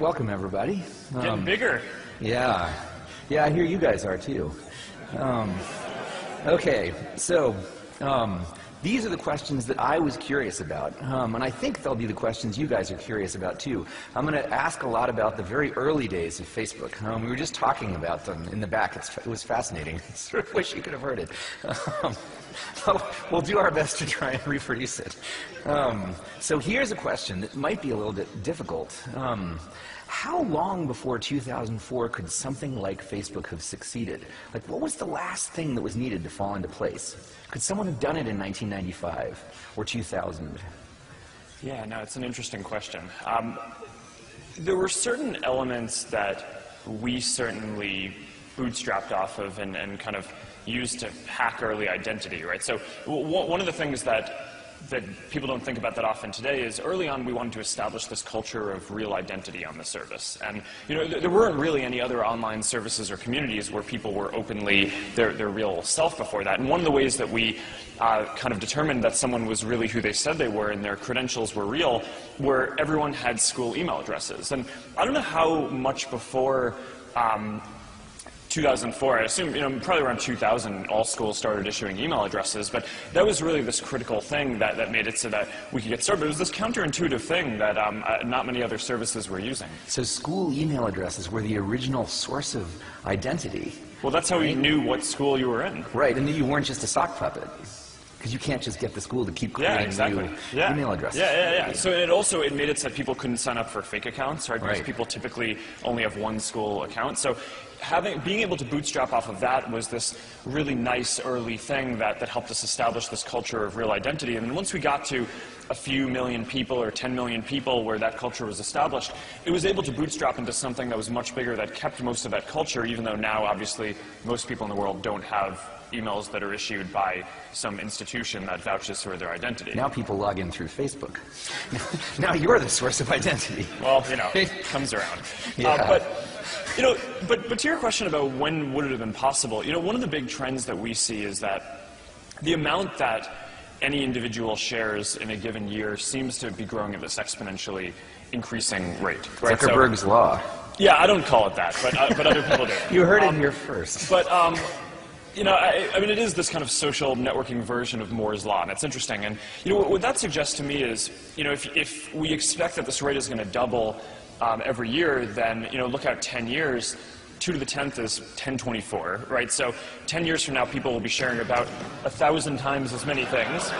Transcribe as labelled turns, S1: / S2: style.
S1: welcome everybody.
S2: Getting bigger.
S1: Yeah, I hear you guys are too. Okay, so these are the questions that I was curious about, and I think they'll be the questions you guys are curious about too. I'm going to ask a lot about the very early days of Facebook. We were just talking about them in the back. It was fascinating. I sort of wish you could have heard it. We'll do our best to try and reproduce it. So here's a question that might be a little bit difficult. How long before 2004 could something like Facebook have succeeded? Like, what was the last thing that was needed to fall into place? Could someone have done it in 1995 or 2000?
S2: Yeah, no, it's an interesting question. There were certain elements that we certainly bootstrapped off of and kind of used to hack early identity, right? So one of the things that people don't think about that often today is early on we wanted to establish this culture of real identity on the service. And there weren't really any other online services or communities where people were openly their real self before that. And one of the ways that we kind of determined that someone was really who they said they were and their credentials were real were everyone had school email addresses. And I don't know how much before 2004, I assume, probably around 2000, all schools started issuing email addresses, but that was really this critical thing that made it so that we could get started. It was this counterintuitive thing that not many other services were using.
S1: So school email addresses were the original source of identity.
S2: Well, that's how we knew what school you were in.
S1: Right, and you weren't just a sock puppet. Because you can't just get the school to keep creating new email addresses.
S2: Yeah. So it made it so that people couldn't sign up for fake accounts, right? Because people typically only have one school account. So being able to bootstrap off of that was this really nice early thing that helped us establish this culture of real identity. And then once we got to a few million people or 10 million people where that culture was established, it was able to bootstrap into something that was much bigger that kept most of that culture, even though now, obviously, most people in the world don't have emails that are issued by some institution that vouches for their identity.
S1: Now people log in through Facebook. Now you're the source of identity.
S2: Well, it comes around.
S1: Yeah.
S2: But to your question about when would it have been possible, one of the big trends that we see is that the amount that any individual shares in a given year seems to be growing at this exponentially increasing rate. Right?
S1: Zuckerberg's law.
S2: Yeah, I don't call it that, but other people do.
S1: You heard it here first.
S2: But I mean, it is this kind of social networking version of Moore's Law, and it's interesting. And what that suggests to me is, if we expect that this rate is going to double every year, then look out 10 years. 2 to the 10th is 1024, right? So 10 years from now, people will be sharing about 1,000 times as many things.